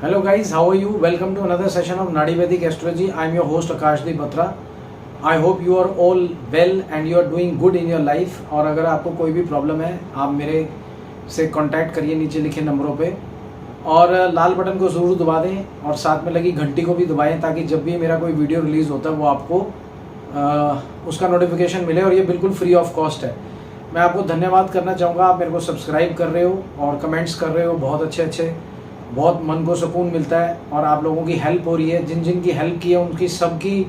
Hello guys, how are you? Welcome to another session of Nadi Vedic Astrology. I am your host Akashdeep Batra. I hope you are all well and you are doing good in your life. और अगर आपको कोई भी problem है आप मेरे से contact करिए नीचे लिखे नंबरों पे और लाल बटन को ज़रूर दबा दें और साथ में लगी घंटी को भी दबाएं ताकि जब भी मेरा कोई वीडियो रिलीज़ होता है वो आपको उसका नोटिफिकेशन मिले और ये बिल्कुल फ्री ऑफ कॉस्ट है। मैं आपको धन्यवाद करना चाहूँगा, आप मेरे को सब्सक्राइब कर रहे हो और कमेंट्स कर रहे हो, बहुत अच्छे, बहुत मन को सुकून मिलता है और आप लोगों की हेल्प हो रही है। जिन जिन की हेल्प की है उनकी सबकी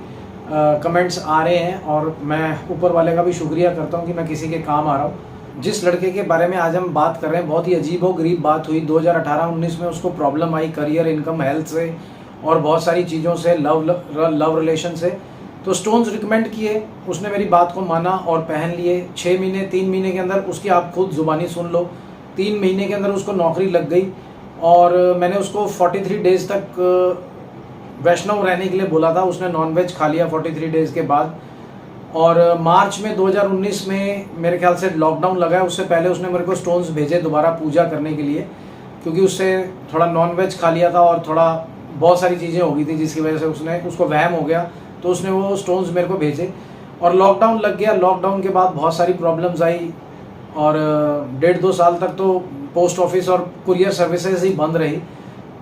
कमेंट्स आ रहे हैं और मैं ऊपर वाले का भी शुक्रिया करता हूं कि मैं किसी के काम आ रहा हूं। जिस लड़के के बारे में आज हम बात कर रहे हैं बहुत ही अजीब व गरीब बात हुई। 2018-19 में उसको प्रॉब्लम आई करियर, इनकम, हेल्थ से और बहुत सारी चीज़ों से, लव रिलेशन से। तो स्टोन्स रिकमेंड किए, उसने मेरी बात को माना और पहन लिए। 6 महीने 3 महीने के अंदर उसकी आप खुद ज़ुबानी सुन लो, 3 महीने के अंदर उसको नौकरी लग गई और मैंने उसको 43 डेज़ तक वैष्णव रहने के लिए बोला था। उसने नॉनवेज खा लिया 43 डेज़ के बाद। और मार्च में 2019 में मेरे ख्याल से लॉकडाउन लगा है, उससे पहले उसने मेरे को स्टोन्स भेजे दोबारा पूजा करने के लिए, क्योंकि उससे थोड़ा नॉनवेज खा लिया था और थोड़ा बहुत सारी चीज़ें हो गई थी जिसकी वजह से उसको वहम हो गया, तो उसने वो स्टोन्स मेरे को भेजे और लॉकडाउन लग गया। लॉकडाउन के बाद बहुत सारी प्रॉब्लम्स आई और 1.5-2 साल तक तो पोस्ट ऑफिस और कुरियर सर्विसेज ही बंद रही।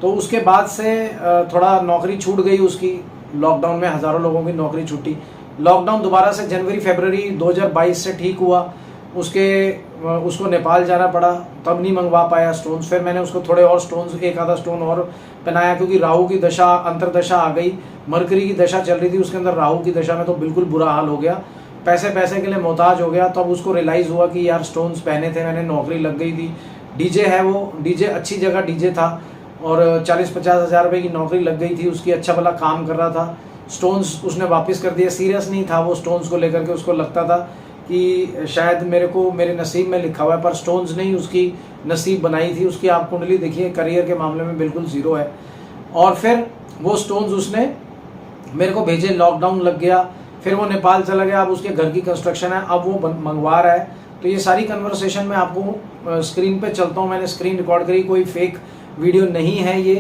तो उसके बाद से थोड़ा नौकरी छूट गई उसकी। लॉकडाउन में हज़ारों लोगों की नौकरी छूटी। लॉकडाउन दोबारा से जनवरी-फरवरी 2022 से ठीक हुआ। उसको नेपाल जाना पड़ा, तब नहीं मंगवा पाया स्टोन्स। फिर मैंने उसको थोड़े और स्टोन्स, एक आधा स्टोन और पहनाया, क्योंकि राहु की दशा, अंतरदशा आ गई, मरकरी की दशा चल रही थी उसके अंदर। राहु की दशा में तो बिल्कुल बुरा हाल हो गया, पैसे के लिए मोहताज हो गया। तब उसको रियलाइज़ हुआ कि यार स्टोन्स पहने थे मैंने, नौकरी लग गई थी, डीजे है वो, डीजे अच्छी जगह डीजे था और 40-50 हज़ार रुपये की नौकरी लग गई थी उसकी, अच्छा भला काम कर रहा था। स्टोन्स उसने वापस कर दिए, सीरियस नहीं था वो स्टोन्स को लेकर के। उसको लगता था कि शायद मेरे नसीब में लिखा हुआ है, पर स्टोन्स नहीं उसकी नसीब बनाई थी। उसकी आप कुंडली देखिए, करियर के मामले में बिल्कुल ज़ीरो है। और फिर वो स्टोन्स उसने मेरे को भेजे, लॉकडाउन लग गया, फिर वो नेपाल चला गया। अब उसके घर की कंस्ट्रक्शन है, अब वो मंगवा रहा है। तो ये सारी कन्वर्सेशन में आपको स्क्रीन पे चलता हूँ, मैंने स्क्रीन रिकॉर्ड करी, कोई फेक वीडियो नहीं है ये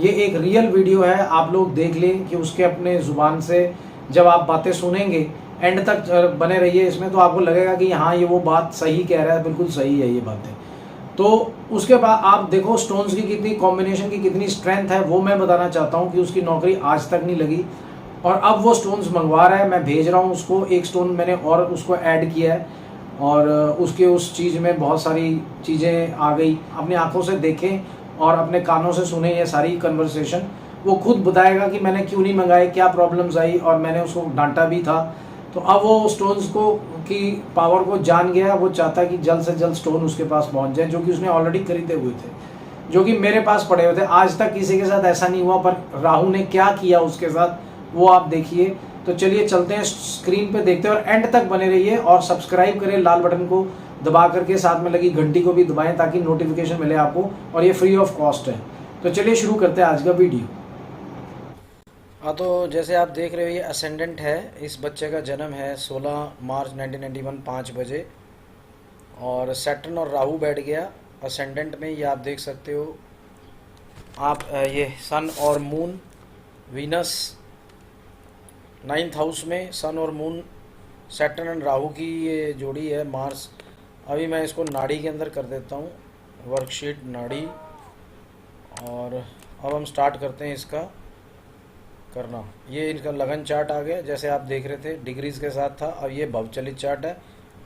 एक रियल वीडियो है। आप लोग देख लें कि उसके अपने ज़ुबान से जब आप बातें सुनेंगे, एंड तक बने रहिए इसमें, तो आपको लगेगा कि हाँ ये वो बात सही कह रहा है, बिल्कुल सही है ये बातें। तो उसके बाद आप देखो स्टोन्स की कितनी कॉम्बिनेशन की कितनी स्ट्रेंथ है, वो मैं बताना चाहता हूँ कि उसकी नौकरी आज तक नहीं लगी और अब वो स्टोन्स मंगवा रहा है। मैं भेज रहा हूँ उसको, एक स्टोन मैंने और उसको ऐड किया है और उसके उस चीज़ में बहुत सारी चीज़ें आ गई। अपनी आंखों से देखें और अपने कानों से सुने ये सारी कन्वर्सेशन, वो खुद बताएगा कि मैंने क्यों नहीं मंगाए, क्या प्रॉब्लम्स आई, और मैंने उसको डांटा भी था। तो अब वो स्टोन्स को की पावर को जान गया। वो चाहता है कि जल्द से जल्द स्टोन उसके पास पहुंच जाए, जो कि उसने ऑलरेडी खरीदे हुए थे, जो कि मेरे पास पड़े हुए थे। आज तक किसी के साथ ऐसा नहीं हुआ, पर राहु ने क्या किया उसके साथ वो आप देखिए। तो चलिए चलते हैं, स्क्रीन पे देखते हैं और एंड तक बने रहिए और सब्सक्राइब करें, लाल बटन को दबा करके साथ में लगी घंटी को भी दबाएं ताकि नोटिफिकेशन मिले आपको, और ये फ्री ऑफ कॉस्ट है। तो चलिए शुरू करते हैं आज का वीडियो। हाँ, तो जैसे आप देख रहे हो ये असेंडेंट है। इस बच्चे का जन्म है 16 मार्च 1991 5 बजे और सैटर्न और राहु बैठ गया असेंडेंट में। ये आप देख सकते हो आप, ये सन और मून, वीनस 9th हाउस में, सन और मून, सैटर्न एंड राहु की ये जोड़ी है, मार्स। अभी मैं इसको नाड़ी के अंदर कर देता हूँ, वर्कशीट नाड़ी, और अब हम स्टार्ट करते हैं इसका करना। ये इनका लगन चार्ट आ गया, जैसे आप देख रहे थे डिग्रीज के साथ था, अब ये भवचलित चार्ट है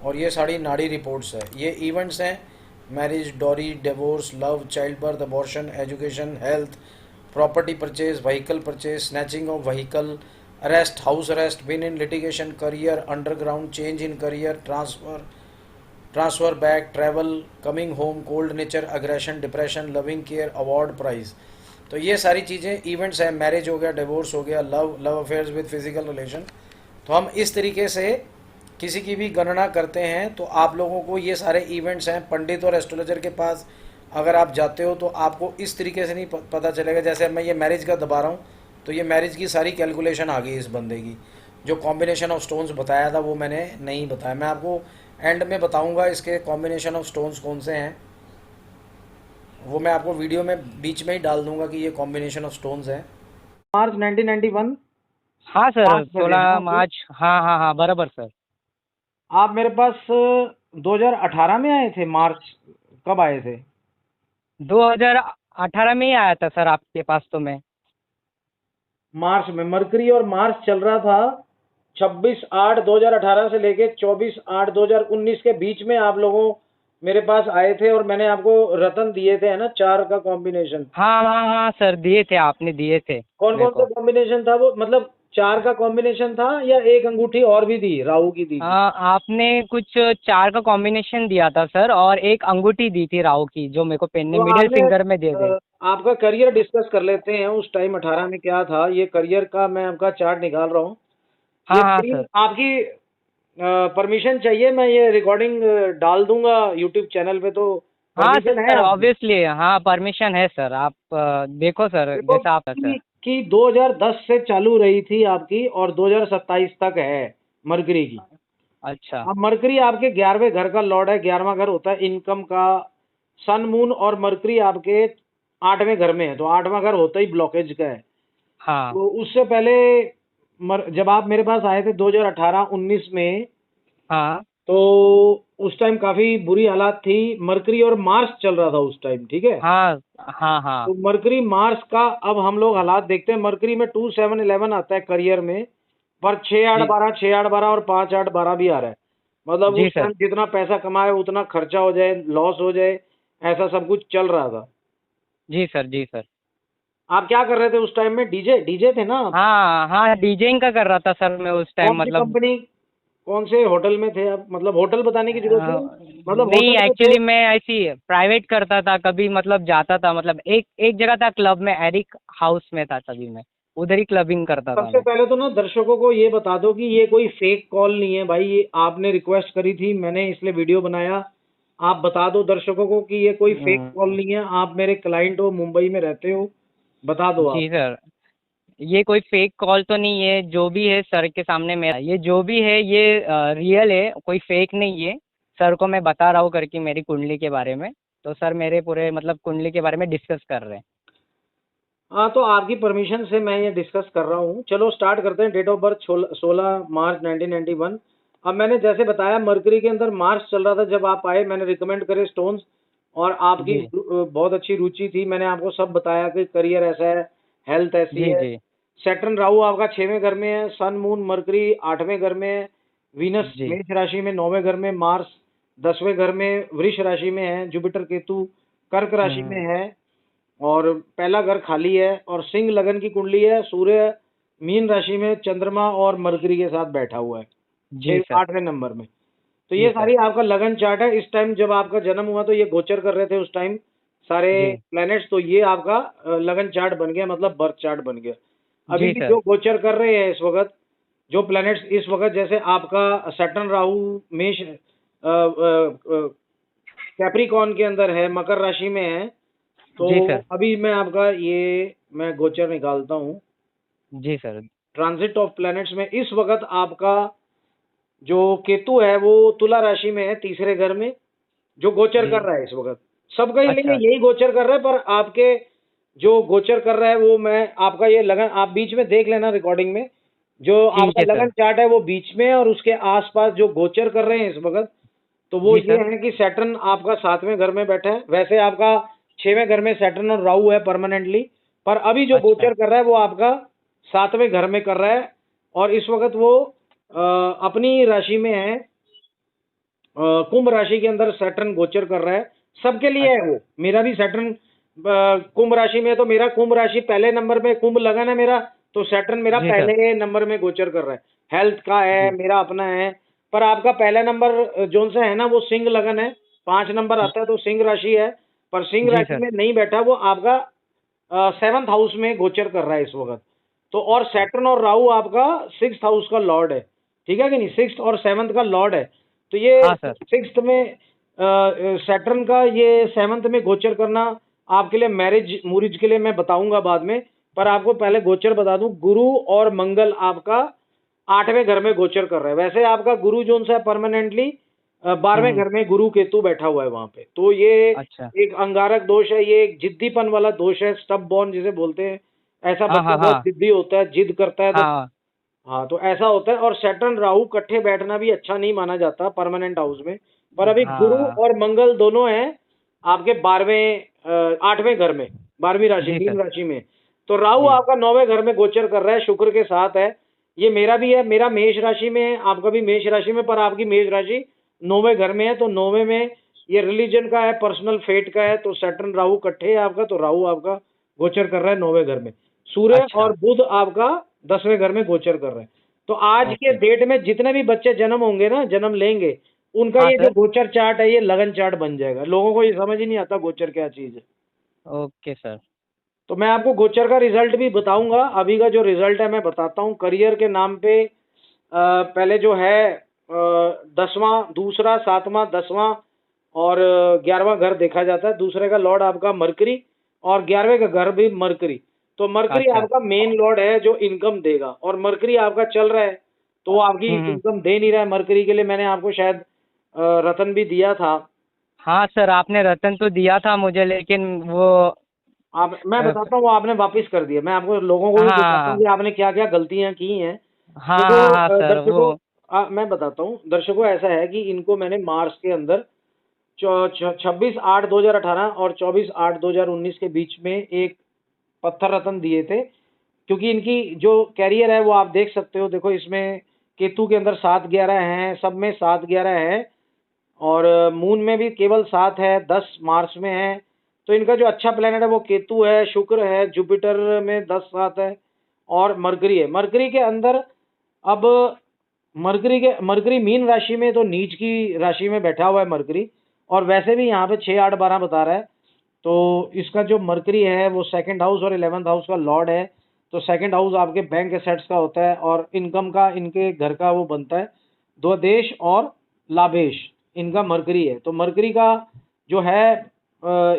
और ये सारी नाड़ी रिपोर्ट्स है। ये इवेंट्स हैं, marriage, dowry, divorce, love, child birth, abortion, education, health, property purchase, vehicle purchase, snatching of vehicle, arrest, house arrest, been in litigation, career, underground, change in career, transfer back, travel, coming home, cold nature, aggression, depression, loving care, award, prize. तो ये सारी चीज़ें events हैं। Marriage हो गया, divorce हो गया, love affairs with physical relation. तो हम इस तरीके से किसी की भी गणना करते हैं। तो आप लोगों को ये सारे इवेंट्स हैं, पंडित और एस्ट्रोलॉजर के पास अगर आप जाते हो तो आपको इस तरीके से नहीं पता चलेगा। जैसे मैं ये मैरिज का दबा रहा हूँ तो ये मैरिज की सारी कैलकुलेशन आ गई इस बंदे की। जो कॉम्बिनेशन ऑफ स्टोन्स बताया था वो मैंने नहीं बताया, मैं आपको एंड में बताऊंगा इसके कॉम्बिनेशन ऑफ स्टोन्स कौन से हैं। वो मैं आपको वीडियो में बीच में ही डाल दूंगा कि ये कॉम्बिनेशन ऑफ स्टोन्स है। मार्च 1991 हाँ सर, 5 बजे है ना 16 अभी? मार्च। हाँ हाँ हाँ, बराबर सर। आप मेरे पास 2018 में आए थे, मार्च कब आए थे? 2018 में ही आया था सर आपके पास तो मैं। मार्च में मरकरी और मार्च चल रहा था 26/8/2018 से लेके 24/8/2019 के बीच में आप लोगों मेरे पास आए थे, और मैंने आपको रतन दिए थे, है ना, 4 का कॉम्बिनेशन। हाँ हाँ हाँ सर, दिए थे, आपने दिए थे कौन मेरे कौन सा को। कॉम्बिनेशन था वो, मतलब 4 का कॉम्बिनेशन था या एक अंगूठी और भी दी, राहु की दी थी? आपने कुछ 4 का कॉम्बिनेशन दिया था सर, और एक अंगूठी दी थी राहु की, जो मेरे को पहनने तो मिडिल आपने फिंगर में दे दे। आपका करियर डिस्कस कर लेते हैं, उस टाइम 18 में क्या था, ये करियर का मैं आपका चार्ट निकाल रहा हूँ। हाँ ये हाँ स्क्रीन सर। आपकी परमिशन चाहिए, मैं ये रिकॉर्डिंग डाल दूंगा यूट्यूब चैनल पे, तो हाँ परमिशन है सर, आपकी? ऑब्वियसली, हाँ परमिशन है सर। आप देखो सर, देखो जैसा आप सर। कि 2010 से चालू रही थी आपकी और 2027 तक है मरकरी की। अच्छा। अब मरकरी आपके 11वें घर का लॉर्ड है, 11वां घर होता है इनकम का। सन मून और मरकरी आपके 8वें घर में है, तो 8वां घर होता ही ब्लॉकेज का है। हाँ तो उससे पहले जब आप मेरे पास आए थे 2018-19 में, हाँ। तो उस टाइम काफी बुरी हालात थी। मरकरी और मार्स चल रहा था उस टाइम, ठीक है। हाँ हाँ हाँ। तो मरकरी मार्स का अब हम लोग हालात देखते हैं। मरकरी में 2 7 11 आता है करियर में, पर 6 8 जी 12 6 8 12 और 5 8 12 भी आ रहा है। मतलब जी उस सर। टाइम जितना पैसा कमाए उतना खर्चा हो जाए, लॉस हो जाए, ऐसा सब कुछ चल रहा था। जी सर। जी सर। आप क्या कर रहे थे उस टाइम में? डीजे डीजे थे ना आप? हाँ हाँ, डीजेइंग का कर रहा था सर मैं उस टाइम, कौन सी मतलब। कंपनी, कौन से होटल में थे आप? मतलब होटल बताने की जरूरत नहीं, मतलब नहीं, होटल में थे। एक्चुअली मैं ऐसी प्राइवेट करता था कभी, मतलब जाता था, मतलब एक एक जगह था क्लब में, एरिक हाउस में था तभी मैं, उधर ही क्लबिंग करता था सबसे मैं। पहले तो ना दर्शकों को ये बता दो कि ये कोई फेक कॉल नहीं है भाई, ये आपने रिक्वेस्ट करी थी, मैंने इसलिए वीडियो बनाया। आप बता दो दर्शकों को कि ये कोई फेक कॉल नहीं है, आप मेरे क्लाइंट हो, मुंबई में रहते हो, बता दो आप। जी सर, ये कोई फेक कॉल तो नहीं है, जो भी है सर के सामने मेरा, ये जो भी है ये रियल है, कोई फेक नहीं है। सर को मैं बता रहा हूँ करके मेरी कुंडली के बारे में, तो सर मेरे पूरे मतलब कुंडली के बारे में डिस्कस कर रहे हैं। हाँ, तो आपकी परमिशन से मैं ये डिस्कस कर रहा हूँ। चलो स्टार्ट करते हैं। डेट ऑफ बर्थ 16 मार्च 1991। अब मैंने जैसे बताया मरकरी के अंदर मार्स चल रहा था जब आप आए, मैंने रिकमेंड करे स्टोन्स, और आपकी जी बहुत अच्छी रुचि थी। मैंने आपको सब बताया कि करियर ऐसा है, हेल्थ ऐसी जी है। जी सैटर्न राहु आपका 6वें घर में है, सन मून मरकरी 8वें घर में है, वीनस जी मेष राशि में 9वें घर में, मार्स 10वें घर में वृष राशि में है, जुपिटर केतु कर्क राशि में हम्म। है, और पहला घर खाली है, और सिंह लगन की कुंडली है। सूर्य मीन राशि में चंद्रमा और मरकरी के साथ बैठा हुआ है जी छः सर। 8वें नंबर में। तो जी ये सर। सारी आपका लगन चार्ट है। इस टाइम जब आपका जन्म हुआ तो ये गोचर कर रहे थे उस टाइम सारे जी प्लैनेट्स, तो ये आपका लगन चार्ट बन गया, मतलब बर्थ चार्ट बन गया। अभी जी भी सर। जो गोचर कर रहे हैं इस वक्त, जो प्लैनेट्स इस वक्त, जैसे आपका सैटर्न राहु मेष कैप्रिकॉन के अंदर है, मकर राशि में है। तो जी सर। अभी मैं आपका ये मैं गोचर निकालता हूँ। जी सर। ट्रांजिट ऑफ प्लैनेट्स में इस वक्त आपका जो केतु है वो तुला राशि में है, तीसरे घर में, जो गोचर जी। कर रहा है इस वक्त। सबका ही लिए अच्छा। यही गोचर कर रहा है, पर आपके जो गोचर कर रहा है वो मैं आपका ये लगन, आप बीच में देख लेना रिकॉर्डिंग में, जो ठीक आपका है लगन सर। चार्ट है वो बीच में है, और उसके आसपास जो गोचर कर रहे हैं इस वक्त, तो वो जी ये सर। है कि सैटर्न आपका 7वें घर में बैठा है। वैसे आपका 6वें घर में सैटर्न और राहु है परमानेंटली, पर अभी जो अच्छा। गोचर कर रहा है वो आपका 7वें घर में कर रहा है। और इस वक्त वो अपनी राशि में है, कुंभ राशि के अंदर सैटर्न गोचर कर रहा है। सबके लिए है अच्छा। वो, मेरा भी सैटर्न कुंभ राशि में है, तो मेरा कुंभ राशि पहले नंबर पे, कुंभ लगन है मेरा, तो सैटर्न मेरा जी सर। पहले नंबर में गोचर कर रहा है। हेल्थ का है, जी मेरा अपना है। पर आपका पहला नंबर जोन सा है ना, वो सिंह लगन है, 5 नंबर आता है तो सिंह राशि है। पर सिंह जी राशि सर। में नहीं बैठा, वो आपका 7th हाउस में गोचर कर रहा है इस वक्त। तो और सैटर्न और राहु आपका 6th हाउस का लॉर्ड है, ठीक है कि नहीं, 6th और 7th का लॉर्ड है। तो ये हाँ सर। 6th में सैटर्न का ये 7th में गोचर करना आपके लिए मैरिज मूरिज के लिए मैं बताऊंगा बाद में। पर आपको पहले गोचर बता दूं, गुरु और मंगल आपका 8वें घर में गोचर कर रहा है। वैसे आपका गुरु जोन सा है परमानेंटली 12वें घर में गुरु केतु बैठा हुआ है वहां पे, तो ये अच्छा। एक अंगारक दोष है, ये एक जिद्दीपन वाला दोष है, स्टब बॉर्न जिसे बोलते हैं। ऐसा हाँ बच्चा हाँ बहुत हाँ। जिद्दी होता है, जिद करता है, तो हाँ। हाँ, तो ऐसा होता है। और सैटर्न राहु इकट्ठे बैठना भी अच्छा नहीं माना जाता परमानेंट हाउस में। पर अभी गुरु हाँ। और मंगल दोनों हैं आपके 8वें घर में, 12वीं राशि, जी मीन सर। राशि में। तो राहु जी। आपका 9वें घर में गोचर कर रहा है, शुक्र के साथ है। ये मेरा भी है, मेरा मेष राशि में है, आपका भी मेष राशि में, पर आपकी मेष राशि 9वें घर में है। तो 9वें में ये रिलीजन का है, पर्सनल फेट का है, तो सैटर्न राहु इकट्ठे है आपका, तो राहु आपका गोचर कर रहा है 9वें घर में। सूर्य अच्छा। और बुध आपका 10वें घर में गोचर कर रहे हैं। तो आज के ओके। डेट में जितने भी बच्चे जन्म होंगे ना, जन्म लेंगे, उनका हाँ ये जो सर। गोचर चार्ट है, ये लगन चार्ट बन जाएगा। लोगों को ये समझ ही नहीं आता गोचर क्या चीज है। Okay sir. तो मैं आपको गोचर का रिजल्ट भी बताऊंगा। अभी का जो रिजल्ट है मैं बताता हूँ। करियर के नाम पे पहले जो है 10वां, दूसरा, 7वां, 10वां और 11वां घर देखा जाता है। दूसरे का लॉर्ड आपका मरकरी, और 11वें का घर भी मरकरी। तो मरकरी अच्छा। आपका मेन लॉर्ड है जो इनकम देगा, और मरकरी आपका चल रहा है, तो वो आपकी हम्म। इनकम दे नहीं रहा है। मरकरी के लिए मैंने आपको शायद रतन भी दिया था। हाँ सर, आपने रतन तो दिया था मुझे, लेकिन वो आप, मैं अ, बताता हूँ, वो आपने वापस कर दिया। मैं आपको, लोगों को भी बताता हूँ हाँ कि आपने क्या क्या गलतियां की हैं। हाँ देखो हाँ हाँ सर वो। दर्शकों, मैं बताता हूँ दर्शकों, ऐसा है कि इनको मैंने मार्च के अंदर 26/8/2018 और 24/8/2019 के बीच में एक पत्थर रत्न दिए थे। क्योंकि इनकी जो कैरियर है वो आप देख सकते हो। देखो इसमें केतु के अंदर 7/11 हैं, सब में 7/11 है, और मून में भी केवल 7 है, 10 मार्च में है। तो इनका जो अच्छा प्लेनेट है वो केतु है, शुक्र है, जुपिटर में 10/7 है, और मरकरी है। मरकरी के अंदर अब मरकरी मीन राशि में, तो नीच की राशि में बैठा हुआ है मरकरी। और वैसे भी यहाँ पे 6 8 12 बता रहा है। तो इसका जो मरकरी है वो सेकंड हाउस और 11th हाउस का लॉर्ड है। तो सेकंड हाउस आपके बैंक एसेट्स का होता है, और इनकम का इनके घर का वो बनता है, द्वदेश और लाभेश, इनका मरकरी है। तो मरकरी का जो है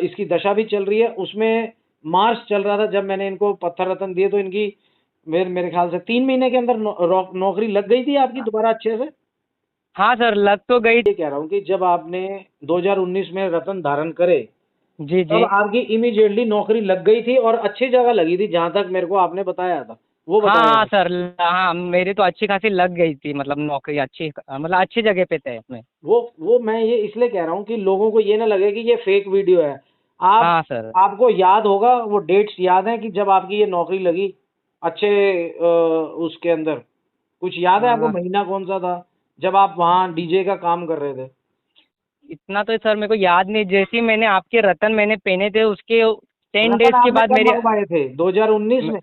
इसकी दशा भी चल रही है। उसमें मार्च चल रहा था जब मैंने इनको पत्थर रत्न दिए, तो इनकी मेरे ख्याल से 3 महीने के अंदर नौकरी लग गई थी आपकी दोबारा अच्छे से। हाँ सर, लग तो गई। ये कह रहा हूँ कि जब आपने 2019 में रत्न धारण करे, जी तब जी। आपकी इमीडिएटली नौकरी लग गई थी, और अच्छी जगह लगी थी, जहां तक मेरे को आपने बताया था वो हाँ बताया हाँ था। सर, हाँ मेरी तो अच्छी खासी लग गई थी, मतलब नौकरी अच्छी, मतलब अच्छी जगह पे थे उसमें। वो मैं ये इसलिए कह रहा हूँ कि लोगों को ये ना लगे कि ये फेक वीडियो है। आप, हाँ सर। आपको याद होगा, वो डेट्स याद हैं कि जब आपकी ये नौकरी लगी अच्छे उसके अंदर, कुछ याद है आपको हाँ, महीना कौन सा था जब आप वहाँ डीजे का काम कर रहे थे? इतना तो सर मेरे को याद नहीं। जैसे ही मैंने आपके रतन मैंने पहने थे, उसके 10 डेज रतन के आपने बाद कब मेरी मंगवाए थे, 2019 में?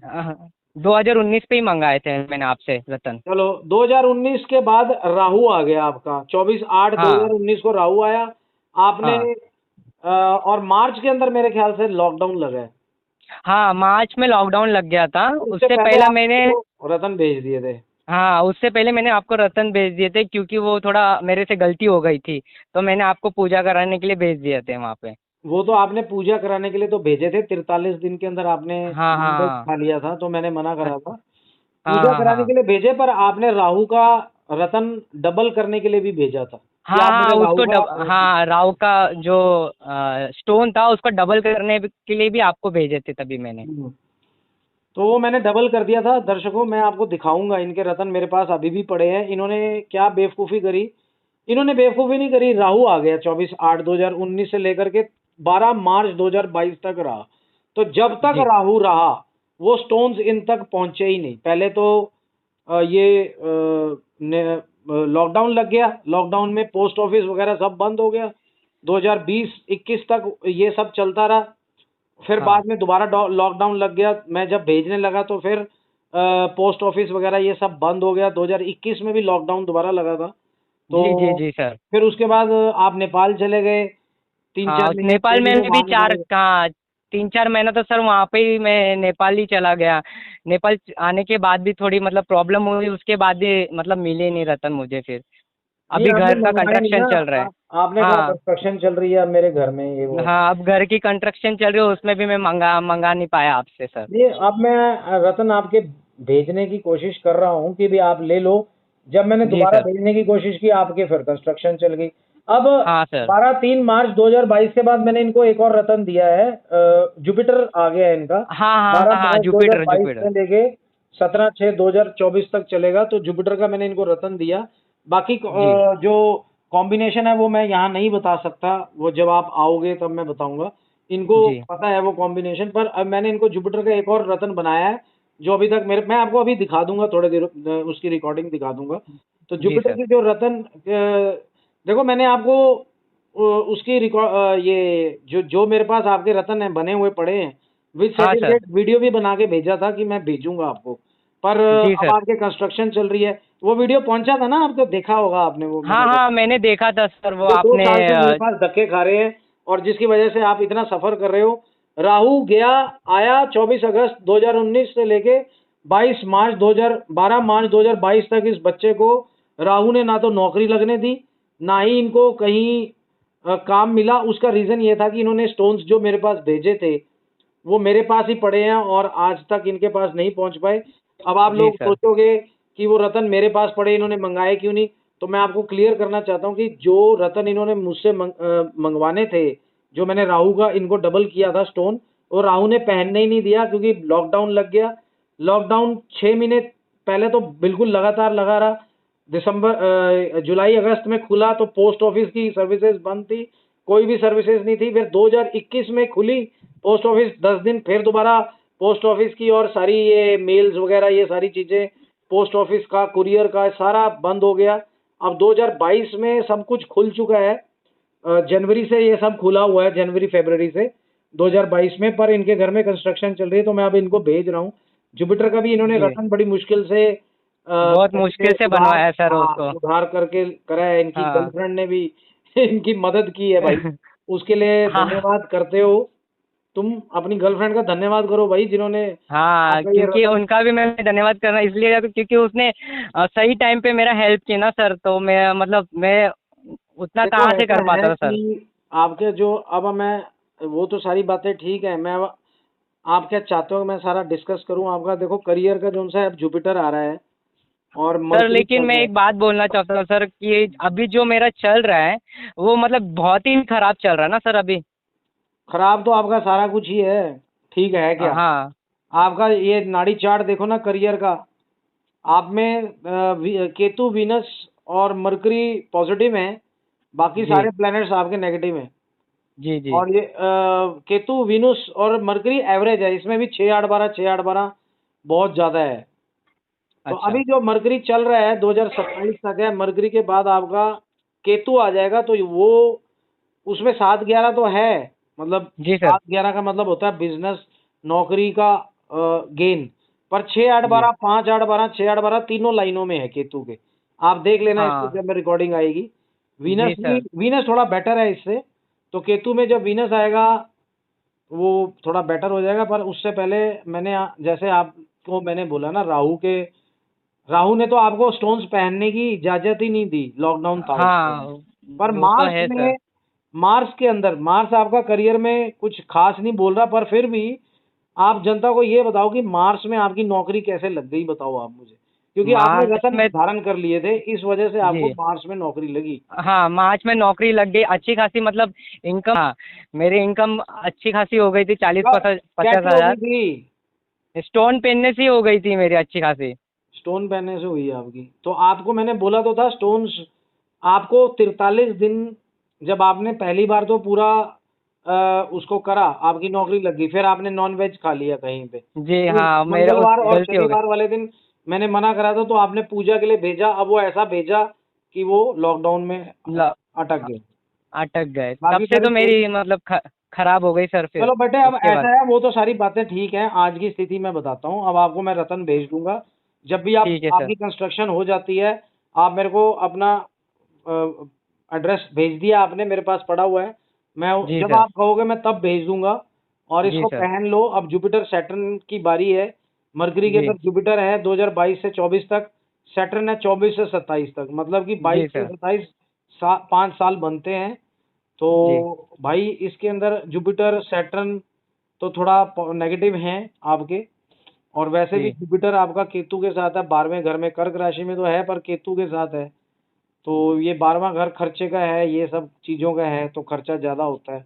2019 पे ही मंगाए थे मैंने आपसे रतन। चलो, 2019 के बाद राहु आ गया आपका, 24/8 हाँ 2019 को राहु आया। आपने हाँ और मार्च के अंदर मेरे ख्याल से लॉकडाउन लगा है। हाँ, मार्च में लॉकडाउन लग गया था। तो उससे उससे पहले पहले मैंने, आपको रतन भेज दिए थे। हाँ उससे पहले मैंने आपको रतन भेज दिए थे, क्योंकि वो थोड़ा मेरे से गलती हो गई थी, तो मैंने आपको पूजा कराने के लिए भेज दिए थे वहाँ पे। वो तो आपने पूजा कराने के लिए तो भेजे थे, 43 दिन के अंदर आपने हाँ नॉनवेज हाँ खा लिया था, तो मैंने मना करा था। हाँ पूजा हाँ कराने हाँ के लिए भेजे, पर आपने राहु का रतन डबल करने के लिए भी भेजा था कि हाँ आप हाँ, मेरे राहु उसको का हाँ राव का जो स्टोन था उसको डबल करने के लिए भी आपको भेजे थे तभी मैंने। तो वो मैंने डबल कर दिया था। दर्शकों, मैं आपको दिखाऊंगा, इनके रतन मेरे पास अभी भी पड़े हैं। इन्होंने क्या बेवकूफ़ी करी, इन्होंने बेवकूफ़ी नहीं करी। राहु आ गया 24/8/2019 से लेकर के 12 मार्च 2022 तक रहा। तो जब तक जी राहु रहा, वो स्टोन्स इन तक पहुंचे ही नहीं। पहले तो लॉकडाउन लग गया, लॉकडाउन में पोस्ट ऑफिस वगैरह सब बंद हो गया। 2020-21 तक ये सब चलता रहा। फिर हाँ। बाद में दोबारा लॉकडाउन लग गया। मैं जब भेजने लगा तो फिर पोस्ट ऑफिस वगैरह ये सब बंद हो गया। 2021 में भी लॉकडाउन दोबारा लगा था। तो जी जी जी सर। फिर उसके बाद आप नेपाल चले गए, तीन हाँ चार उस महीने नेपाल 6 महीने में भी वहाँ चार निकाल गए। कहाँ 3 4 महीना तो सर वहाँ पे ही मैं नेपाल ही चला गया। नेपाल आने के बाद भी थोड़ी मतलब प्रॉब्लम हुई, उसके बाद भी मतलब मिले नहीं रतन मुझे फिर। नहीं, अभी आपने घर का मंगवाए नहीं कंस्ट्रक्शन ना। चल रहा है। आपने कहा हाँ कंस्ट्रक्शन चल रही है अब मेरे घर में, ये वो। हाँ, अब घर की कंस्ट्रक्शन चल रही है, उसमें भी मैं मंगा नहीं पाया आपसे सर। ये अब मैं रतन आपके भेजने की कोशिश कर रहा हूँ कि भी आप ले लो। जब मैंने जी दोबारा सर। भेजने की कोशिश की, आपके फिर कंस्ट्रक्शन चल गई। अब हाँ सर। 12-3 मार्च 2022 के बाद मैंने इनको एक और रत्न दिया है, जुपिटर आ गया है इनका। हाँ हाँ बारह हाँ, मार्च जुपिटर 2022 जुपिटर। से लेके 17/6/2024 तक चलेगा, तो जुपिटर का मैंने इनको रत्न दिया। बाकी जी जो कॉम्बिनेशन है वो मैं यहाँ नहीं बता सकता, वो जब आप आओगे तब मैं बताऊंगा। इनको जी पता है वो कॉम्बिनेशन, पर अब मैंने इनको जुपिटर का एक और रत्न बनाया है, जो अभी तक मैं आपको अभी दिखा दूंगा, थोड़ी देर उसकी रिकॉर्डिंग दिखा दूंगा। तो जी जुपिटर सर। की जो रत्न, देखो मैंने आपको उसकी रिकॉर्ड, ये जो जो मेरे पास आपके रत्न है बने हुए पड़े हैं, विद हाँ सर। सर्टिफिकेट वीडियो भी बना के भेजा था कि मैं भेजूंगा आपको। पर जी अब सर। आपके कंस्ट्रक्शन चल रही है, वो वीडियो पहुंचा था ना आपको, देखा होगा आपने, वो हाँ मैंने हाँ, मैंने देखा था सर, वो जो 2 आपने साल से मेरे पास धक्के खा रहे हैं, और जिसकी वजह से आप इतना सफर कर रहे हो। राहु गया आया 24 अगस्त 2019 से लेके 12 मार्च 2022 तक इस बच्चे को राहु ने ना तो नौकरी लगने दी, ना ही इनको कहीं काम मिला। उसका रीजन ये था कि इन्होंने स्टोन्स जो मेरे पास भेजे थे वो मेरे पास ही पड़े हैं और आज तक इनके पास नहीं पहुंच पाए। अब आप जी लोग सर। सोचोगे कि वो रतन मेरे पास पड़े, इन्होंने मंगाए क्यों नहीं? तो मैं आपको क्लियर करना चाहता हूँ कि जो रतन इन्होंने मुझसे मंगवाने थे, जो मैंने राहु का इनको डबल किया था स्टोन, वो राहु ने पहनने ही नहीं दिया क्योंकि लॉकडाउन लग गया। लॉकडाउन 6 महीने पहले तो बिल्कुल लगातार लगा रहा। जुलाई अगस्त में खुला तो पोस्ट ऑफिस की सर्विसेज बंद थी, कोई भी सर्विसेज नहीं थी। फिर 2021 में खुली पोस्ट ऑफिस, 10 दिन फिर दोबारा पोस्ट ऑफिस की और सारी ये मेल्स वगैरह, ये सारी चीजें, पोस्ट ऑफिस का, कुरियर का, सारा बंद हो गया। अब 2022 में सब कुछ खुल चुका है। जनवरी से ये सब खुला हुआ है, जनवरी फरवरी से 2022 में। पर इनके घर में कंस्ट्रक्शन चल रही है, तो मैं अब इनको भेज रहा हूँ। जुपिटर का भी इन्होंने जी, रतन बड़ी मुश्किल से बहुत पैसे मुश्किल से उधार, बनवाया है सर हाँ उसको। उधार करके करा है। इनकी हाँ। गर्लफ्रेंड ने भी इनकी मदद की है भाई, उसके लिए हाँ धन्यवाद करते हो। तुम अपनी गर्लफ्रेंड का धन्यवाद करो भाई, जिन्होंने हाँ, आपका ये क्योंकि रतन। उनका भी मैं धन्यवाद करना इसलिए क्योंकि उसने सही टाइम पे मेरा हेल्प किया ना सर, तो मैं मतलब मैं उतना देखो कहाँ से ऐसा कर है पाता था सर। कि आपके जो, अब मैं वो तो सारी बातें ठीक है, मैं अब आप क्या चाहते हो मैं सारा डिस्कस करूं आपका? देखो करियर का जो सा है, अब जुपिटर आ रहा है और सर मरकरी लेकिन चल मैं रहा है। एक बात बोलना चाहता हूँ सर कि अभी जो मेरा चल रहा है वो मतलब बहुत ही खराब चल रहा है ना सर अभी। खराब तो आपका सारा कुछ ही है, ठीक है क्या? हाँ आपका ये नाड़ी चार्ट देखो ना करियर का, आप में केतु, वीनस और मरकरी पॉजिटिव हैं, बाकी जी सारे प्लैनेट्स आपके नेगेटिव हैं। जी जी। और ये केतु, वीनुस और मरकरी एवरेज है, इसमें भी 6 8 12 6 8 12 बहुत ज्यादा है। तो अच्छा। अभी जो मरकरी चल रहा है 2027 तक है, मरकरी के बाद आपका केतु आ जाएगा, तो वो उसमें 7 11 तो है, मतलब जी सर। 7 11 का मतलब होता है बिजनेस, नौकरी का गेन। पर 6 8 12, जी 5 8 12, 6 8 12 तीनों लाइनों में है केतु के। आप देख लेना इसको हाँ। जब मैं रिकॉर्डिंग आएगी। वीनस जी भी, सर। वीनस थोड़ा बेटर है इससे। तो केतु में जब वीनस आएगा वो थोड़ा बेटर हो जाएगा। पर उससे पहले मैंने जैसे आपको मैंने बोला ना, राहु ने तो आपको स्टोन्स पहनने की इजाजत ही नहीं दी, लॉकडाउन था उस हाँ, टाइम। पर वो तो है सर। मार्च के अंदर, मार्च आपका करियर में कुछ खास नहीं बोल रहा, पर फिर भी आप जनता को ये बताओ कि मार्च में आपकी नौकरी कैसे लग गई, बताओ आप मुझे, क्योंकि आपने मार्च रतन में। धारण कर लिए थे, इस वजह से आपको जी मार्च में नौकरी लगी। हाँ, मार्च में नौकरी लग गई अच्छी खासी, मतलब इनकम, हाँ, मेरी इनकम अच्छी खासी हो गई थी, चालीस कब, पचास पचास कैसे हो गई हजार थी? स्टोन पहनने से ही हो गई थी मेरी अच्छी खासी। स्टोन पहनने से हुई है आपकी? तो आपको मैंने बोला तो था स्टोन्स आपको 43 दिन, जब आपने पहली बार तो पूरा उसको करा, आपकी नौकरी लग गई। फिर आपने नॉन वेज खा लिया कहीं पे, जी फिर हाँ, मेरा उस मंगलवार और गलती हो गई। शनिवार वाले दिन मैंने मना करा था, तो आपने पूजा के लिए भेजा। अब वो ऐसा भेजा कि वो लॉकडाउन में ल- अटक गए। अटक गए, तब बाकी से सारी तो स्टोरी, मेरी मतलब खराब हो गई सर फिर चलो बेटे अब उसके बाद। ऐसा है, वो तो सारी बातें ठीक हैं, आज की स्थिति मैं बताता हूँ। अब आपको मैं रतन भेज दूंगा, जब भी आप ठीक है सर। आपकी कंस्ट्रक्शन हो जाती है, आप मेरे को अपना एड्रेस भेज दिया आपने, मेरे पास पड़ा हुआ है। मैं जी जब सर। आप कहोगे मैं तब भेज दूंगा। और जी इसको सर। पहन लो। अब जुपिटर सैटर्न की बारी है। मरकरी के जी अंदर जुपिटर है 2022 से 24 तक, सैटर्न है 24 से 27 तक, मतलब कि 22 जी से सर। 27 5 साल बनते हैं। तो जी भाई इसके अंदर जुपिटर सैटर्न तो थोड़ा नेगेटिव हैं आपके। और वैसे भी जी जुपिटर आपका केतु के साथ है, 12वें घर में, कर्क राशि में तो है पर केतु के साथ है। तो ये 12वां घर खर्चे का है, ये सब चीज़ों का है, तो खर्चा ज़्यादा होता है।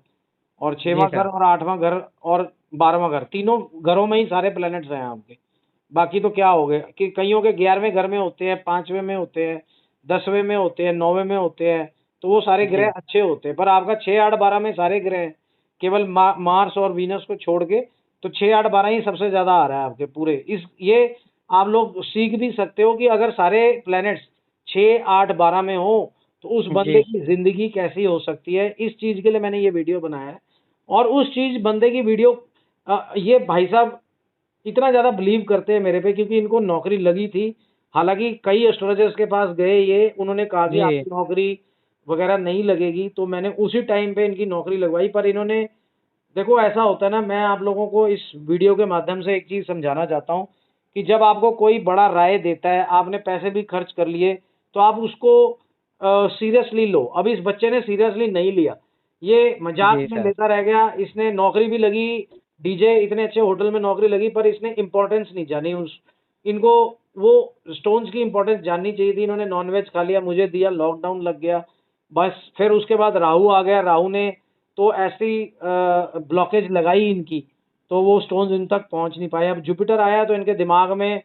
और जी 6वां घर सर। और 8वां घर और 12वां घर, तीनों घरों में ही सारे प्लैनेट्स हैं आपके। बाकी तो क्या हो गए कि कईयों के 11वें घर में होते हैं, 5वें में होते हैं, 10वें में होते हैं, 9वें में होते हैं, तो वो सारे ग्रह जी अच्छे होते हैं। पर आपका 6, 8, 12 में सारे ग्रह हैं, केवल मार्स और वीनस को छोड़ के, तो 6, 8, 12 ही सबसे ज़्यादा आ रहा है आपके पूरे। इस ये आप लोग सीख भी सकते हो कि अगर सारे प्लैनेट्स 6, 8, 12 में हो, तो उस बंदे जी की ज़िंदगी कैसी हो सकती है, इस चीज़ के लिए मैंने ये वीडियो बनाया है। और उस चीज़ बंदे की वीडियो ये भाई साहब इतना ज़्यादा बिलीव करते हैं मेरे पे, क्योंकि इनको नौकरी लगी थी। हालाँकि कई एस्ट्रोलॉजर्स के पास गए ये, उन्होंने कहा कि जी आपकी नौकरी वग़ैरह नहीं लगेगी, तो मैंने उसी टाइम पे इनकी नौकरी लगवाई। पर इन्होंने, देखो ऐसा होता है ना, मैं आप लोगों को इस वीडियो के माध्यम से एक चीज़ समझाना चाहता हूँ कि जब आपको कोई बड़ा राय देता है, आपने पैसे भी खर्च कर लिए, तो आप उसको सीरियसली लो। अब इस बच्चे ने सीरियसली नहीं लिया, ये मजाक जी में सर। लेता रह गया। इसने नौकरी भी लगी, डीजे इतने अच्छे होटल में नौकरी लगी, पर इसने इम्पोर्टेंस नहीं जानी उस, इनको वो स्टोन्स की इम्पोर्टेंस जाननी चाहिए थी। इन्होंने नॉनवेज खा लिया, मुझे दिया, लॉकडाउन लग गया, बस। फिर उसके बाद राहु आ गया, राहु ने तो ऐसी ब्लॉकेज लगाई इनकी, तो वो स्टोन्स इन तक पहुंच नहीं पाए। अब जुपिटर आया तो इनके दिमाग में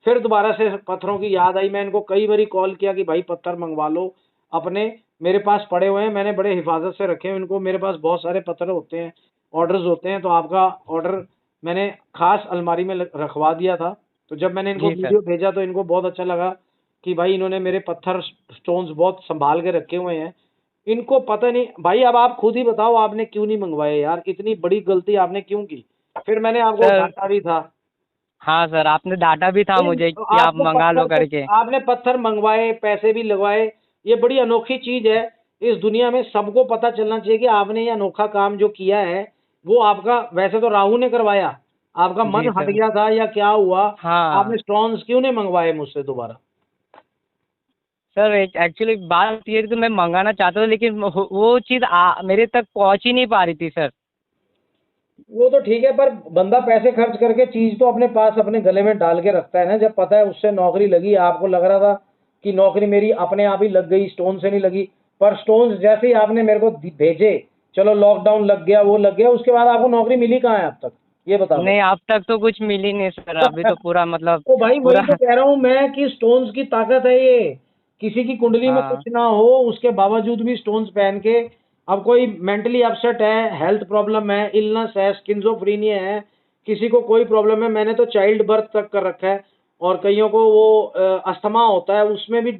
फिर दोबारा से पत्थरों की याद आई। मैं इनको कई बारी कॉल किया कि भाई पत्थर मंगवा लो अपने, मेरे पास पड़े हुए हैं, मैंने बड़े हिफाजत से रखे हैं इनको, मेरे पास बहुत सारे पत्थर होते हैं, ऑर्डर्स होते हैं, तो आपका ऑर्डर मैंने खास अलमारी में रखवा दिया था। तो जब मैंने इनको जी सर। वीडियो भेजा तो इनको बहुत अच्छा लगा कि भाई इन्होंने मेरे पत्थर स्टोन्स बहुत संभाल के रखे हुए हैं। इनको पता नहीं भाई, अब आप खुद ही बताओ आपने क्यों नहीं मंगवाए यार, इतनी बड़ी गलती आपने क्यों की? फिर मैंने आपको सर डांटा भी था। हाँ सर, आपने डांटा भी था नहीं, मुझे तो कि आप आपको मंगा लो पत्थर तो करके। आपने पत्थर मंगवाए, पैसे भी लगवाए, ये बड़ी अनोखी चीज है। इस दुनिया में सबको पता चलना चाहिए कि आपने ये अनोखा काम जो किया है, वो आपका, वैसे तो राहु ने करवाया, आपका मन जी हट सर। गया था या क्या हुआ? हाँ आपने स्टोन्स क्यों नहीं मंगवाए मुझसे दोबारा? सर, एक्चुअली बात ये थी कि मैं मंगाना चाहता था, लेकिन वो चीज़ मेरे तक पहुंच ही नहीं पा रही थी सर। वो तो ठीक है, पर बंदा पैसे खर्च करके चीज तो अपने पास अपने गले में डाल के रखता है ना। जब पता है उससे नौकरी लगी, आपको लग रहा था कि नौकरी मेरी अपने आप ही लग गई, स्टोन से नहीं लगी, पर स्टोन्स जैसे ही आपने मेरे को भेजे, चलो लॉकडाउन लग गया, वो लग गया, उसके बाद आपको नौकरी मिली कहाँ है अब तक, ये बता दो। नहीं, अब तक तो कुछ मिली नहीं सर, अभी तो पूरा मतलब तो भाई वही पूरा। तो कह रहा हूँ मैं कि स्टोन्स की ताकत है ये। किसी की कुंडली में कुछ हाँ ना हो, उसके बावजूद भी स्टोन्स पहन के, अब कोई मेंटली अपसेट है, हेल्थ प्रॉब्लम है, इलनेस है, स्किज़ोफ्रेनिया है, किसी को कोई प्रॉब्लम है, मैंने तो चाइल्ड बर्थ तक कर रखा है, और कईयों को वो अस्थमा होता है, उसमें भी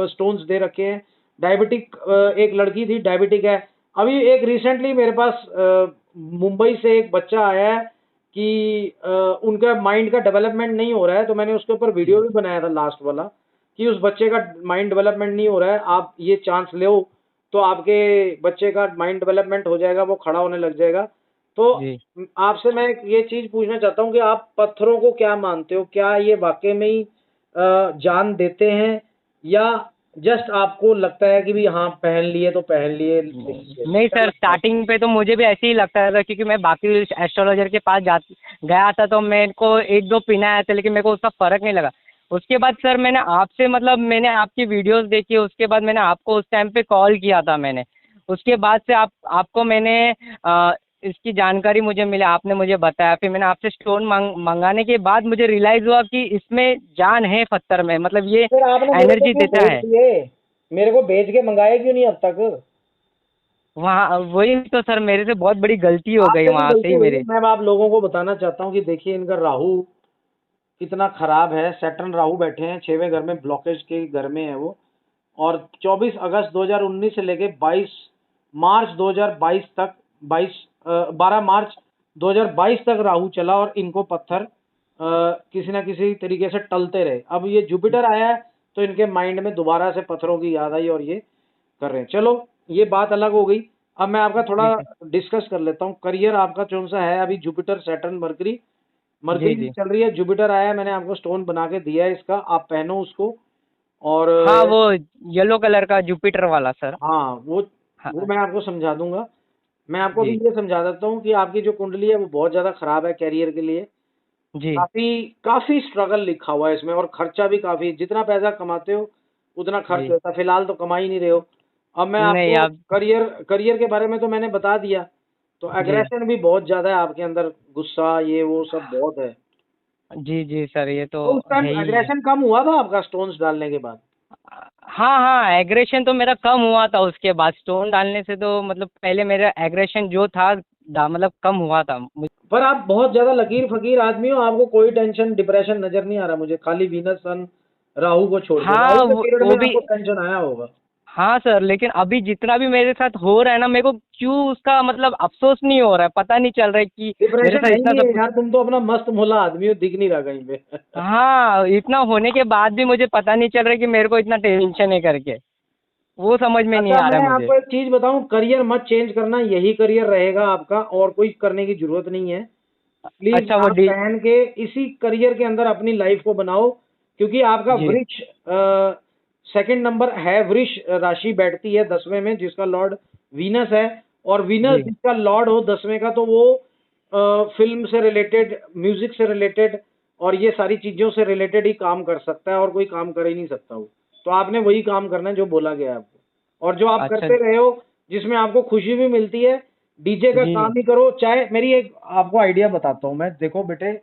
स्टोन्स दे रखे हैं। डायबिटिक, एक लड़की थी डायबिटिक है। अभी एक रिसेंटली मेरे पास मुंबई से एक बच्चा आया है कि उनका माइंड का डेवलपमेंट नहीं हो रहा है, तो मैंने उसके ऊपर वीडियो भी बनाया था लास्ट वाला, कि उस बच्चे का माइंड डेवलपमेंट नहीं हो रहा है, आप ये चांस लो तो आपके बच्चे का माइंड डेवलपमेंट हो जाएगा, वो खड़ा होने लग जाएगा। तो जी आपसे मैं ये चीज़ पूछना चाहता हूँ कि आप पत्थरों को क्या मानते हो? क्या ये वाक़ई में ही जान देते हैं, या जस्ट आपको लगता है कि भी हाँ, पहन लिए तो पहन लिए, नहीं क्या सर, लगता है? स्टार्टिंग पे तो मुझे भी ऐसे ही लगता था, क्योंकि मैं बाकी एस्ट्रोलॉजर के पास जा गया था, तो मेरे को एक दो पिन आया था, लेकिन मेरे को उसका फ़र्क नहीं लगा। उसके बाद सर मैंने आपसे, मतलब मैंने आपकी वीडियोस देखी, उसके बाद मैंने आपको उस टाइम पे कॉल किया था मैंने। उसके बाद से आपको मैंने इसकी जानकारी मुझे मिला, आपने मुझे बताया, फिर मैंने आपसे स्टोन मंगाने के बाद मुझे रियलाइज़ हुआ कि इसमें जान है पत्थर में, मतलब ये फिर आपने मेरे को एनर्जी क्यों देता भेज है। दिए? मेरे को भेज के मंगाए क्यों नहीं अब तक? वहाँ वही तो सर, मेरे से बहुत बड़ी गलती हो गई आपसे भी वहाँ से गलती ही हुई है। मेरे। मैं आप लोगों को बताना चाहता हूँ कि देखिए इनका राहु कितना खराब है। सैटर्न राहु बैठे हैं 6वें घर में, ब्लॉकेज के घर में है वो। और 24 अगस्त 2019 से लेके 22 मार्च 2022 तक, 12 मार्च 2022 तक राहु चला, और इनको पत्थर किसी ना किसी तरीके से टलते रहे। अब ये जुपिटर आया है, तो इनके माइंड में दोबारा से पत्थरों की याद आई, और ये कर रहे हैं। चलो, ये बात अलग हो गई। अब मैं आपका थोड़ा जी सर। डिस्कस कर लेता हूँ। करियर आपका कौन सा है अभी? Jupiter, Saturn, Mercury. जी मरकरी जी। चल रही है, जुपिटर आया है, मैंने आपको स्टोन बना के दिया है इसका, आप पहनो उसको। और हाँ, वो येलो कलर का जुपिटर वाला सर। हाँ, वो हाँ मैं आपको समझा दूंगा। मैं आपको अभी जी ये समझा देता हूँ कि आपकी जो कुंडली है वो बहुत ज़्यादा खराब है कैरियर के लिए। जी। काफ़ी काफ़ी स्ट्रगल लिखा हुआ है इसमें, और खर्चा भी काफ़ी, जितना पैसा कमाते हो उतना खर्च जी। होता, फिलहाल तो कमा ही नहीं रहे हो। अब मैं नहीं आपको आप। करियर करियर के बारे में तो मैंने बता दिया, तो जी। एग्रेशन भी बहुत ज्यादा है आपके अंदर, गुस्सा ये वो सब बहुत है। जी, जी सर, ये तो तो उस टाइम है ही है। एग्रेशन कम हुआ था आपका स्टोन्स डालने के बाद? हाँ, हाँ, एग्रेशन तो मेरा कम हुआ था उसके बाद, स्टोन डालने से तो मतलब पहले मेरा एग्रेशन जो था मतलब कम हुआ था। पर आप बहुत ज्यादा लकीर फकीर आदमी हो, आपको कोई टेंशन डिप्रेशन नजर नहीं आ रहा मुझे, खाली वीनस सन राहु को छोड़ के। राहु हाँ, के पीरियड वो में भी। आपको टेंशन आया होगा। हाँ सर, लेकिन अभी जितना भी मेरे साथ हो रहा है ना, मेरे को क्यों उसका मतलब अफ़सोस नहीं हो रहा है, पता नहीं चल रहा है कि मेरे डिप्रेशन साथ है ही इतना नहीं सब है कुछ। यार, तुम तो अपना मस्त मोला आदमी हो, दिख नहीं रहा कहीं पे। हाँ, इतना होने के बाद भी मुझे पता नहीं चल रहा है कि मेरे को इतना टेंशन है करके, वो समझ में नहीं अच्छा, आ रहा मैं है मुझे। आपको एक चीज बताऊं, करियर मत चेंज करना, यही करियर रहेगा आपका, और कोई करने की जरूरत नहीं है। प्लीज अच्छा वो आप डी। पहन के इसी करियर के अंदर अपनी लाइफ को बनाओ, क्योंकि आपका जी। वृक्ष सेकंड नंबर है, वृक्ष राशि बैठती है 10वें में, जिसका लॉर्ड वीनस है। और वीनस जी। जिसका लॉर्ड हो 10वें का, तो वो फिल्म से रिलेटेड, म्यूजिक से रिलेटेड और ये सारी चीजों से रिलेटेड ही काम कर सकता है, और कोई काम कर ही नहीं सकता वो। तो आपने वही काम करना है जो बोला गया है आपको, और जो आप अच्छा। करते रहे हो, जिसमें आपको खुशी भी मिलती है। डीजे का जी। काम ही करो, चाहे मेरी एक आपको आइडिया बताता हूँ मैं, देखो बेटे,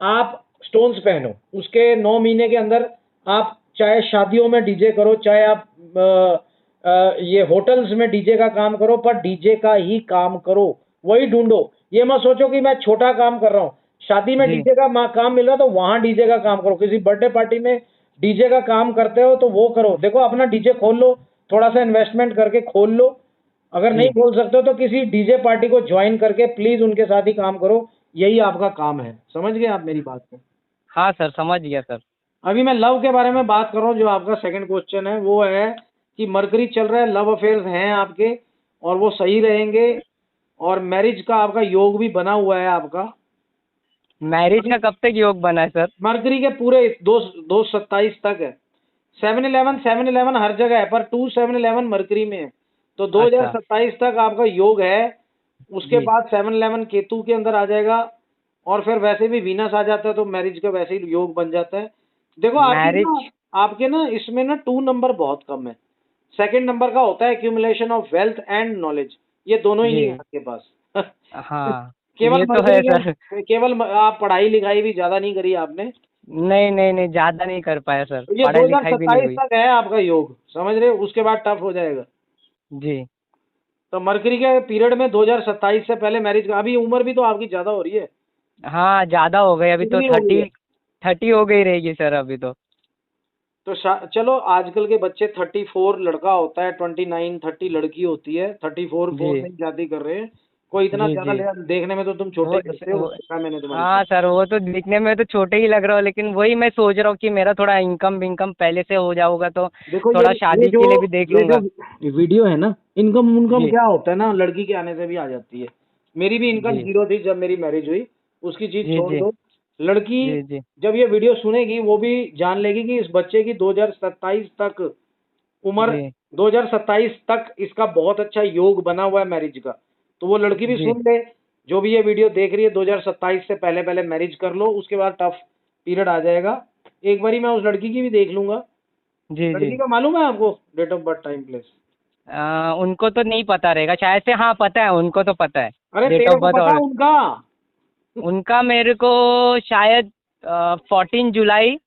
आप स्टोन्स पहनो, उसके 9 महीने के अंदर आप चाहे शादियों में डीजे करो, चाहे आप ये होटल्स में डीजे का काम करो, पर डीजे का ही काम करो, वही ढूंढो। ये मत सोचो कि मैं छोटा काम कर रहा हूँ, शादी में जी। डीजे का काम मिल रहा है तो वहां डीजे का काम करो, किसी बर्थडे पार्टी में डीजे का काम करते हो तो वो करो। देखो, अपना डीजे खोल लो, थोड़ा सा इन्वेस्टमेंट करके खोल लो। अगर नहीं जी। खोल सकते हो तो किसी डीजे पार्टी को ज्वाइन करके प्लीज उनके साथ ही काम करो, यही आपका काम है। समझ गए आप मेरी बात को? हाँ सर, समझ गया सर। अभी मैं लव के बारे में बात कर रहा हूँ, जो आपका सेकंड क्वेश्चन है, वो है कि मरकरी चल रहा है, लव अफेयर्स हैं आपके, और वो सही रहेंगे, और मैरिज का आपका योग भी बना हुआ है आपका। मैरिज अभी का कब तक योग बना है सर? मरकरी के पूरे दो 227 तक है। 7-11 हर जगह है, पर 2-7-11 मरकरी में है, तो अच्छा। 2027 तक आपका योग है। उसके जी। बाद 7-11 केतु के अंदर आ जाएगा, और फिर वैसे भी वीनस आ जाता है, तो मैरिज का वैसे ही योग बन जाता है। देखो, मैरिज। आपके ना इसमें ना 2 नंबर बहुत कम है। सेकंड नंबर का होता है accumulation of wealth and knowledge, ये दोनों ही जी। नहीं है आपके पास। हाँ, केवल ये तो मरकरी है सर। के, केवल आप पढ़ाई लिखाई भी ज्यादा नहीं करी आपने। नहीं, नहीं, नहीं, ज़्यादा नहीं कर पाया सर, तो ये पढ़ाई लिखाई भी नहीं 2027 हुई। तक है आपका योग, समझ रहे हो, उसके बाद टफ हो जाएगा। जी। तो मरकरी के पीरियड में 2027 से पहले मैरिज का, अभी उम्र भी तो आपकी ज्यादा हो रही है। हाँ, ज़्यादा हो गई अभी तो, कितनी हो गई 30। है? 30 हो गई रहेगी सर अभी तो। तो चलो, आजकल के बच्चे 34 लड़का होता है, 29-30 लड़की होती है, 34 जी। में ही शादी कर रहे हैं। कोई इतना जी। ज्यादा जी। देखने में तो तुम छोटे वो ही लगते हो, देखा मैंने तुम्हारी हाँ तरफ। सर, वो तो दिखने में तो छोटे ही लग रहा हो, लेकिन वही मैं सोच रहा हूँ कि मेरा थोड़ा इनकम विनकम पहले से हो जाऊगा तो देखो, थोड़ा ये शादी जो के लिए भी देख ये जो लूंगा। वीडियो है ना, इनकम उनकम जी। क्या होता है ना, लड़की के आने से भी आ जाती है। मेरी भी इनकम जी। जीरो थी जब मेरी मैरिज हुई, उसकी चीज जी। छोड़ जी। दो। लड़की जी। जी। जब ये वीडियो सुनेगी, वो भी जान लेगी कि इस बच्चे की 2027 तक उम्र, जी। 2027 तक इसका बहुत अच्छा योग बना हुआ है मैरिज का। तो वो लड़की भी जी। सुन ले, जो भी ये वीडियो देख रही है, 2027 से पहले पहले मैरिज कर लो, उसके बाद टफ पीरियड आ जाएगा। एक बारी मैं उस लड़की की भी देख लूंगा। जी। जी। लड़की का मालूम है आपको date of birth, time, place? उनको तो नहीं पता रहेगा शायद से, हाँ पता है, उनको तो पता है। अरे, डेट तेरे ऑफ को बर्थ पता है और उनका? उनका मेरे को शायद 14 जुलाई।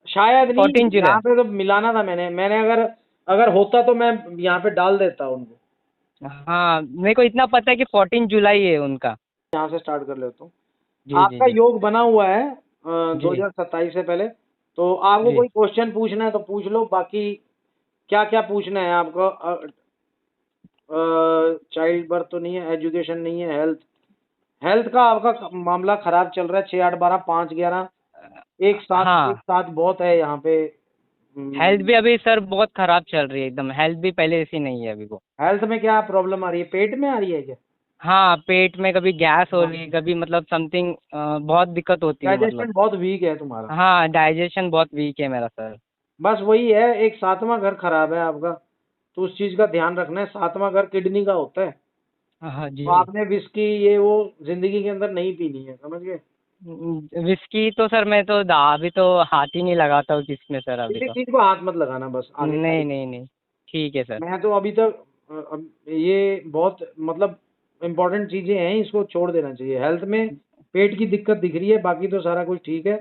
शायद नहीं, 14 जुलाई। यहाँ पे तो मिलाना था मैंने मैंने अगर अगर होता तो मैं यहाँ पे डाल देता उनको। हाँ, मेरे को इतना पता है कि 14 जुलाई है उनका। यहाँ से स्टार्ट कर लेता हूँ। जी। जी। आपका जी। योग बना हुआ है दो जी। हजार सत्ताईस से पहले। तो आपको जी। कोई क्वेश्चन पूछना है तो पूछ लो, बाकी क्या क्या पूछना है आपको? चाइल्ड बर्थ तो नहीं है, एजुकेशन नहीं है, हेल्थ, हेल्थ का आपका मामला खराब चल रहा है, 6-8-12-5-11, एक हाँ, साथ बहुत है यहाँ पे। हेल्थ भी अभी सर बहुत खराब चल रही है एकदम, हेल्थ भी पहले ऐसी नहीं है अभी को। हेल्थ में क्या प्रॉब्लम आ रही है, पेट में आ रही है क्या? हाँ, पेट में कभी गैस हो हाँ, रही है, कभी मतलब समथिंग बहुत दिक्कत होती है मतलब। डाइजेशन बहुत वीक है तुम्हारा। हाँ, डाइजेशन बहुत वीक है मेरा सर। बस वही है, एक 7वां घर खराब है आपका, तो उस चीज का ध्यान रखना है। 7वां घर किडनी का होता है, हाँ तो जी। आपने विस्की ये वो जिंदगी के अंदर नहीं पीनी है, समझ गए? विस्की तो सर मैं तो अभी तो हाथ ही नहीं लगाता हूँ किसमें सर अभी किसी तो। चीज को हाथ मत लगाना बस आगे नहीं नहीं नहीं, ठीक है सर। मैं तो अभी तक अब ये बहुत मतलब इम्पोर्टेंट चीजें हैं, इसको छोड़ देना चाहिए। हेल्थ में पेट की दिक्कत दिख रही है, बाकी तो सारा कुछ ठीक है।